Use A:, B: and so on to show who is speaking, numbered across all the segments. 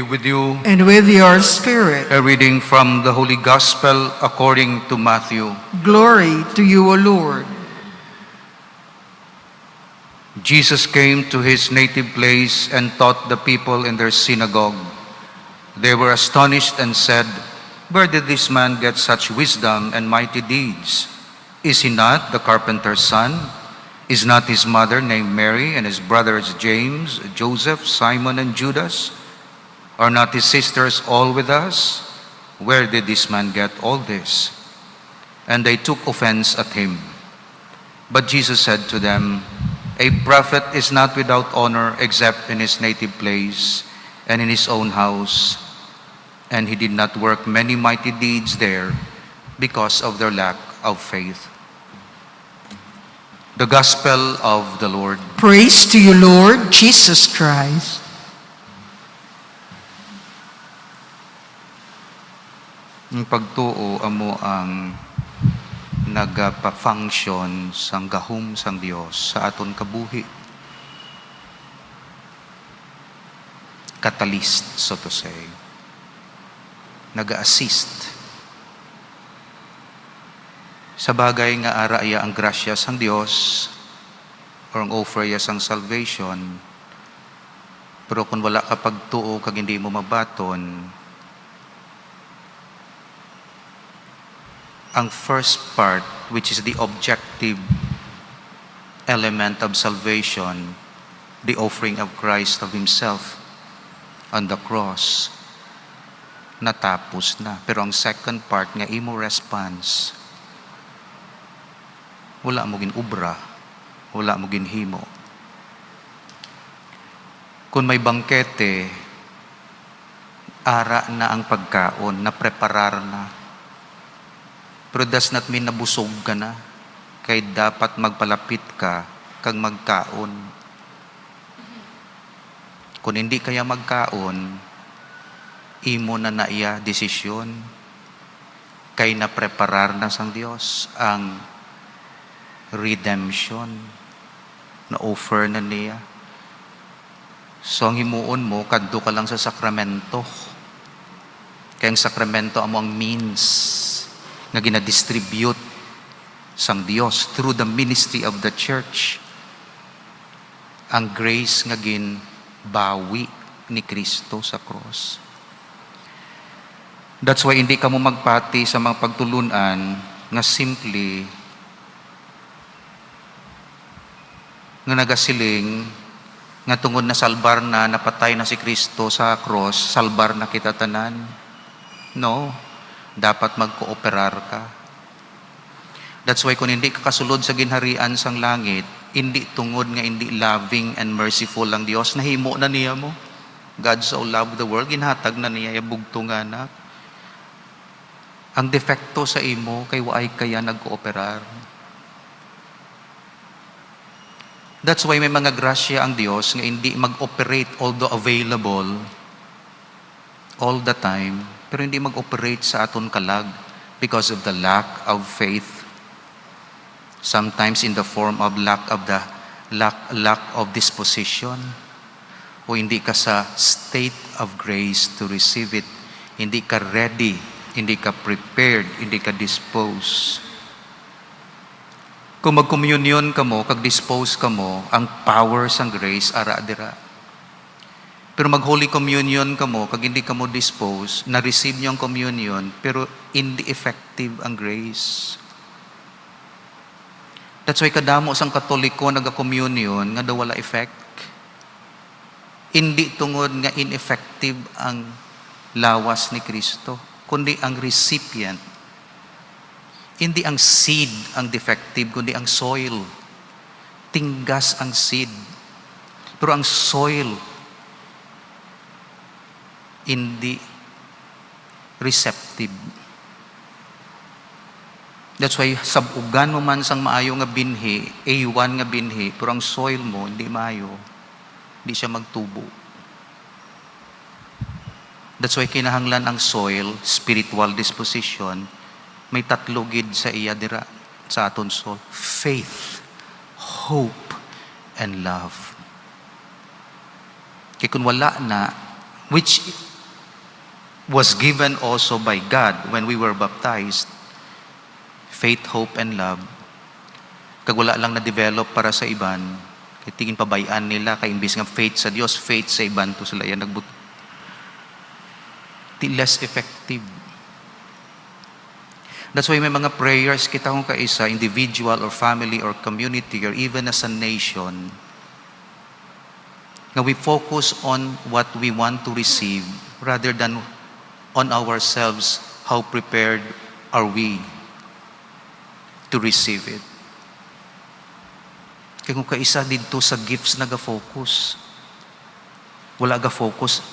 A: with you.
B: And with your spirit.
A: A reading from the Holy Gospel according to Matthew.
B: Glory to you, O Lord.
A: Jesus came to his native place and taught the people in their synagogue. They were astonished and said, "Where did this man get such wisdom and mighty deeds? Is he not the carpenter's son? Is not his mother named Mary, and his brothers James, Joseph, Simon, and Judas? Are not his sisters all with us? Where did this man get all this?" And they took offense at him. But Jesus said to them, "A prophet is not without honor except in his native place and in his own house." And he did not work many mighty deeds there because of their lack of faith. The Gospel of the Lord.
B: Praise to you, Lord Jesus Christ.
A: Ang pagtuo amo ang nagapa-function sang gahom sang Dios sa aton kabuhi. Catalyst, so to say. Naga-assist sa bagay nga ara iya ang grasya sang Dios or ang offer iya sang salvation. Pero kung wala ka pagtuo kag hindi mo mabaton, ang first part, which is the objective element of salvation, the offering of Christ of Himself on the cross, natapos na. Pero ang second part nga imo response, wala mo ginubra, wala mo ginhimo. Kung may bangkete, ara na ang pagkaon, napreparar na. Pero does not mean nabusog ka na. Kay dapat magpalapit ka kag magkaon. Kung hindi kaya magkaon, imo na naiya desisyon. Kay napreparar na sang Dios ang redemption na offer na niya. So ang himuon mo, kadto ka lang sa sakramento. Kaya ang sakramento amo ang means nga ginadistribute sang Dios through the ministry of the church. Ang grace nga ginbawi ni Kristo sa cross. That's why hindi ka mo magpati sa mga pagtulunan nga simply nga nagasiling nga tungod na salbar na, napatay na si Kristo sa cross, salbar na kita tanan. No, dapat magkooperar ka. That's why kung hindi ka kasulod sa ginharian sang langit, hindi tungod nga hindi loving and merciful ang Dios, nahimo na niya mo. God so loved the world, ginhatag na niya bugto nga anak. Ang defekto sa imo, kay waay kaya nagkooperar. That's why may mga grasya ang Diyos nga hindi mag-operate although available all the time, pero hindi mag-operate sa aton kalag because of the lack of faith. Sometimes in the form of lack of disposition, o hindi ka sa state of grace to receive it. Hindi ka ready, hindi ka prepared, hindi ka disposed. Kung mag-communion ka mo, kag-dispose ka mo, ang power sang grace, ara dira. Pero mag-Holy Communion ka mo, kag hindi ka mo dispose, na-receive niyo ang communion, pero hindi effective ang grace. That's why kadamo sang Katoliko nag-communion, nga daw wala effect. Hindi tungod nga ineffective ang lawas ni Kristo, kundi ang recipient. Hindi ang seed ang defective, kundi ang soil. Tinggas ang seed. Pero ang soil, hindi receptive. That's why, sabugan mo man sang maayo nga binhi, A1 nga binhi, pero ang soil mo, hindi maayo. Hindi siya magtubo. That's why, kinahanglan ang soil, spiritual disposition, may tatlo gid sa iya dira sa aton soul. Faith, hope, and love. Kaya kung wala na, which was given also by God when we were baptized. Faith, hope, and love. Kag wala lang na-develop para sa iban, kay tingin pabayaan nila, kay imbis nga faith sa Dios, faith sa iban, to sila yan nagbut. Di less effective. That's why may mga prayers kita kung kaisa, individual or family or community or even as a nation, na we focus on what we want to receive rather than on ourselves, how prepared are we to receive it. Kaya kung kaisa dito sa gifts naga-focus, wala ga-focus,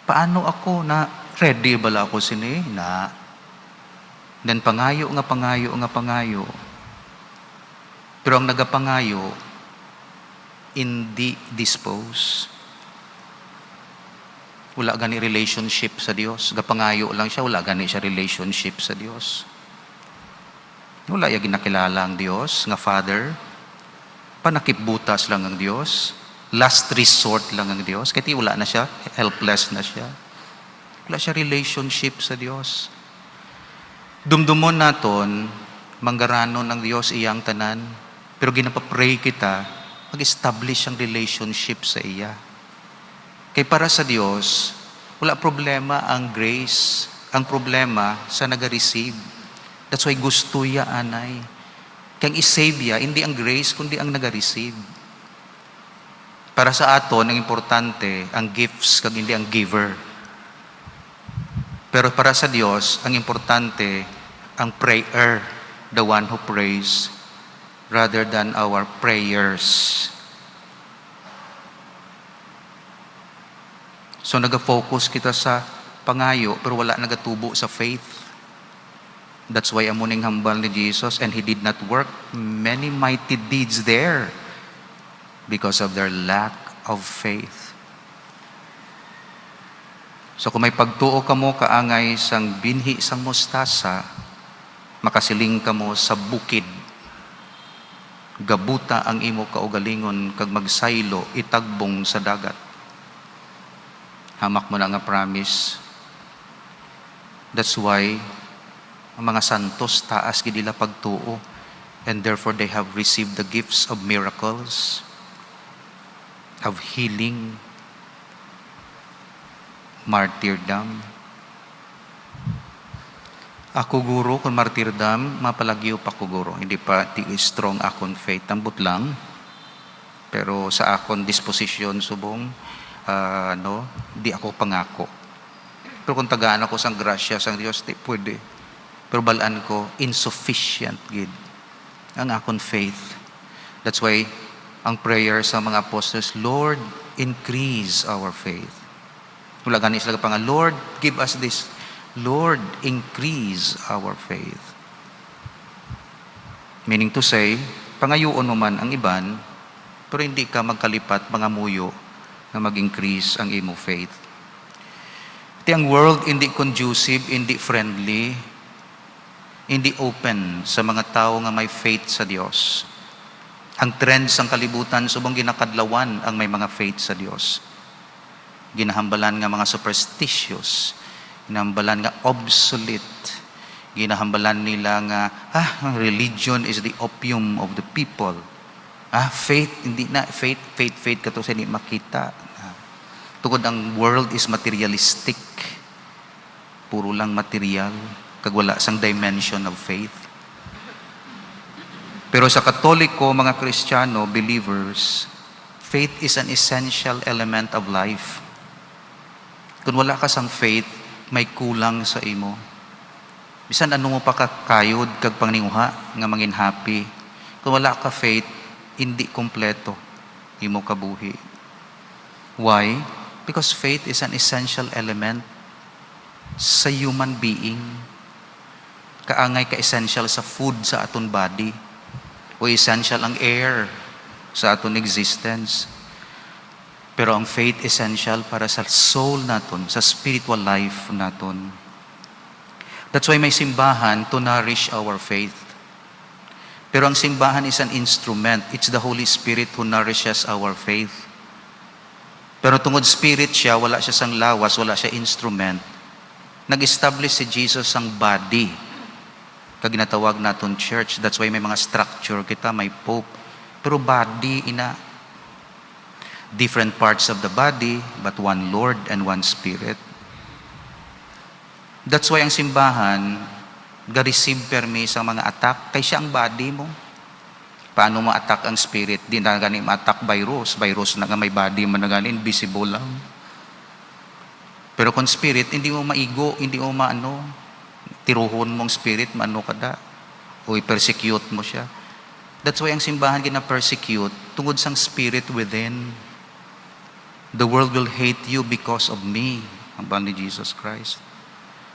A: paano ako na ready bala ako sini na then pangayo. Pero ang nagapangayo, hindi dispose. Wala gani relationship sa Dios. Gapangayo lang siya, wala gani siya relationship sa Dios. Wala yung ginakilala ang Dios, nga Father. Panakipbutas lang ang Dios. Last resort lang ang Dios. Kaya wala na siya, helpless na siya. Wala siya relationship sa Dios. Dumdumon naton, manggaranon ng Dios iyang tanan. Pero ginapapray kita, mag-establish ang relationship sa iya. Kaya para sa Dios, wala problema ang grace. Ang problema sa naga-receive. That's why gusto ya anay. Kaya i-save ya, hindi ang grace, kundi ang naga-receive. Para sa aton, ang importante, ang gifts, kag hindi ang giver. Pero para sa Diyos, ang importante, ang prayer, the one who prays, rather than our prayers. So naga-focus kita sa pangayo, pero wala nagatubo sa faith. That's why amuning hambal ni Jesus, and He did not work many mighty deeds there because of their lack of faith. So kung may pagtuo ka mo kaangay sang binhi sang mostasa, makasiling ka mo sa bukid. Gabuta ang imo kaugalingon kag magsaylo itagbong sa dagat. Hamak mo na nga promise. That's why ang mga santos taas gid nila pagtuo, and therefore they have received the gifts of miracles, of healing, martyrdom. Ako guro, kung martyrdom, mapalagyo pa ko guro. Hindi pa strong akon faith. Tambot lang. Pero sa akon disposition subong, di ako pangako. Pero kung tagaan ako sang grasya sang Dios, di pwede. Pero balaan ko, insufficient gid ang akon faith. That's why, ang prayer sa mga apostles, Lord, increase our faith. Wala gani sila pa nga, Lord, give us this. Lord, increase our faith. Meaning to say, pangayoon mo man ang iban, pero hindi ka magkalipat, mga muyo, na mag-increase ang imo faith. Iti ang world hindi conducive, hindi friendly, hindi open sa mga tao nga may faith sa Dios. Ang trend sang kalibutan, subong ginakadlawan ang may mga faith sa Dios. Ginahambalan nga mga superstitious, ginahambalan nga obsolete, ginahambalan nila nga, religion is the opium of the people. Faith, hindi na, faith kato sa hindi makita. Tungod ang world is materialistic. Puro lang material, kag wala sang dimension of faith. Pero sa Katoliko, mga Kristiyano, believers, faith is an essential element of life. Kung wala ka sang faith, may kulang sa imo. Bisan ano mo pa kakayod kag pangninguha nga mangin happy. Kung wala ka faith, hindi kompleto imo kabuhi. Why? Because faith is an essential element sa human being. Kaangay ka-essential sa food sa aton body, o essential ang air sa aton existence. Pero ang faith essential para sa soul naton, sa spiritual life naton. That's why may simbahan to nourish our faith. Pero ang simbahan is an instrument. It's the Holy Spirit who nourishes our faith. Pero tungod spirit siya, wala siya sang lawas, wala siya instrument. Nag-establish si Jesus ang body. Kag ginatawag naton church. That's why may mga structure kita, may pope. Pero body ina. Different parts of the body, but one Lord and one Spirit. That's why ang simbahan, ga-receive permi sa mga attack, kay siya ang body mo. Paano ma-attack ang spirit? Di na gani ma-attack virus. Virus na nga may body man na gani, invisible lang. Pero kung spirit, hindi mo maigo, hindi mo maano, tiruhon mong spirit, maano ka da. O i-persecute mo siya. That's why ang simbahan gina-persecute tungod sang spirit within. The world will hate you because of me, ang ban ni Jesus Christ.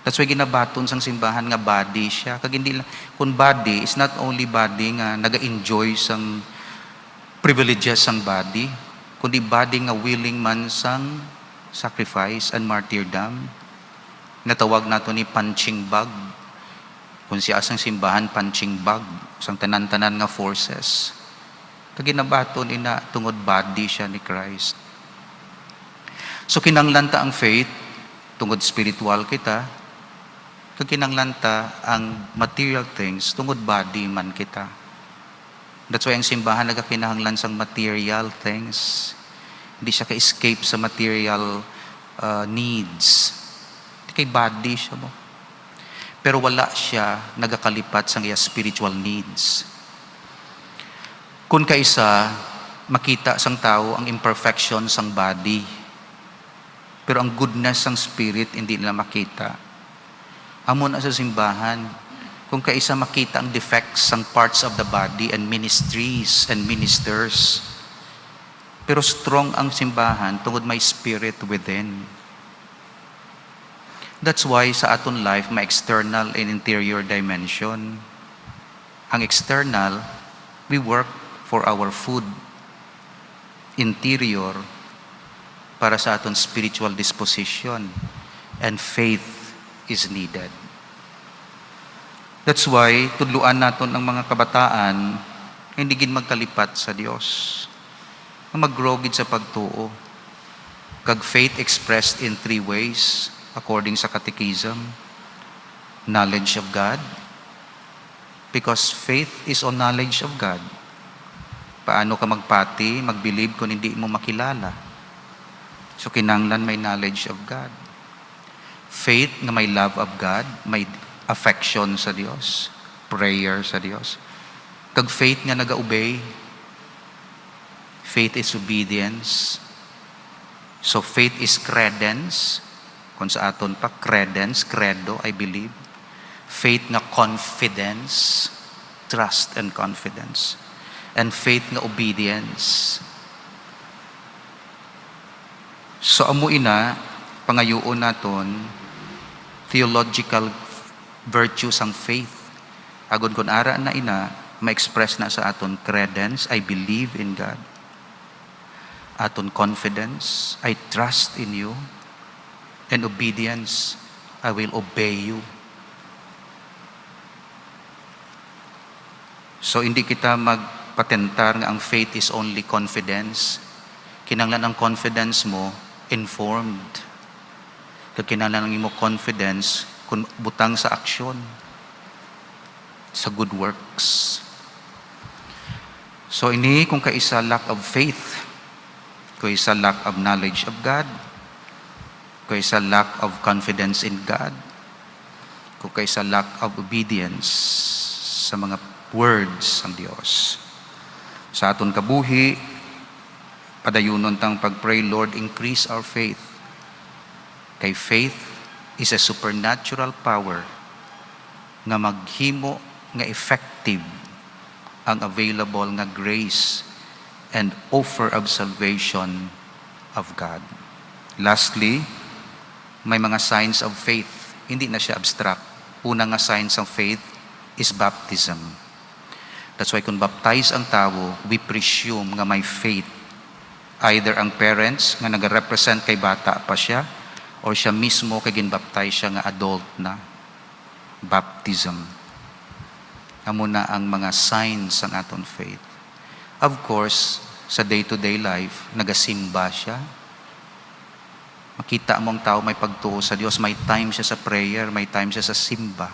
A: That's why ginabaton sang simbahan nga body siya. Kag hindi lang, kung body is not only body nga naga-enjoy sang privileges sang body, kundi body nga willing man sang sacrifice and martyrdom. Natawag nato ni punching bag. Kung siya sang simbahan, punching bag. Sang tanan-tanan nga forces. Kag ginabaton ina tungod body siya ni Christ. So kinanglanta ang faith, tungod spiritual kita, kag kinanglanta ang material things, tungod body man kita. That's why ang simbahan nagakinahanglan sang material things. Hindi siya ka-escape sa material needs. Hindi kay body siya mo. Pero wala siya nagakalipat sa iya spiritual needs. Kung kaisa, makita sang tao ang imperfection sang body. Pero ang goodness sang spirit, hindi nila makita. Amon na sa simbahan, kung kaisa makita ang defects sang parts of the body and ministries and ministers. Pero strong ang simbahan tungod may spirit within. That's why sa aton life, may external and interior dimension. Ang external, we work for our food. Interior, para sa aton spiritual disposition. And faith is needed. That's why, tudluan naton ang mga kabataan, hindi gin magkalipat sa Dios. Mag-grow gid sa pagtuo. Kag faith expressed in 3 ways, according sa catechism. Knowledge of God, because faith is on knowledge of God. Paano ka magpati, mag-believe kung hindi mo makilala? So kinanglan may knowledge of God. Faith na may love of God, may affection sa Dios, prayer sa Dios. Kag faith nga naga-obey. Faith is obedience. So faith is credence. Kung sa aton pa, credence, credo, I believe. Faith nga confidence, trust and confidence. And faith nga obedience. So amo ina, pangayoon naton, theological virtues ang faith. Agod kun ara na ina, ma-express na sa aton credence, I believe in God. Aton confidence, I trust in you. And obedience, I will obey you. So hindi kita magpatentar nga ang faith is only confidence. Kinanglan ang confidence mo, informed. Kinanglan ang imo confidence, kung butang sa aksyon, sa good works. So ini kung kaisa lack of faith, kung isa lack of knowledge of God, kung isa lack of confidence in God, kung kaisa lack of obedience sa mga words ng Dios. Sa aton kabuhi, padayunon tang pag-pray, Lord, increase our faith. Kay faith is a supernatural power nga maghimo nga effective ang available nga grace and offer of salvation of God. Lastly, may mga signs of faith. Hindi na siya abstract. Una nga signs of faith is baptism. That's why kung baptize ang tao, we presume nga may faith. Either ang parents nga nag-represent kay bata pa siya, or siya mismo kay ginbaptize siya nga adult na. Baptism. Amo na ang mga signs ng aton faith. Of course, sa day-to-day life, nagasimba siya. Makita mo ang tao may pagtuo sa Diyos, may time siya sa prayer, may time siya sa simba.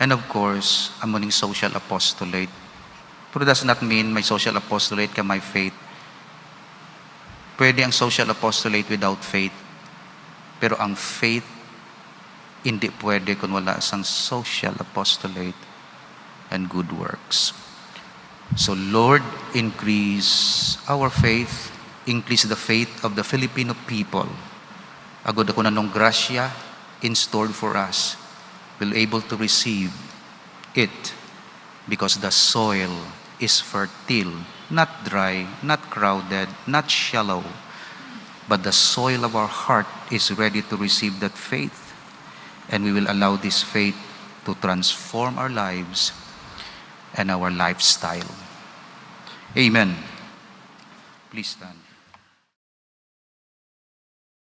A: And of course, amo ning social apostolate. Pero does not mean may social apostolate ka may faith. Pwede ang social apostolate without faith. Pero ang faith, hindi pwede kung wala sang social apostolate and good works. So Lord, increase our faith, increase the faith of the Filipino people. Agod ako na nung grasya in store for us, will able to receive it because the soil is fertile, not dry, not crowded, not shallow, but the soil of our heart is ready to receive that faith, and we will allow this faith to transform our lives and our lifestyle. Amen. Please stand.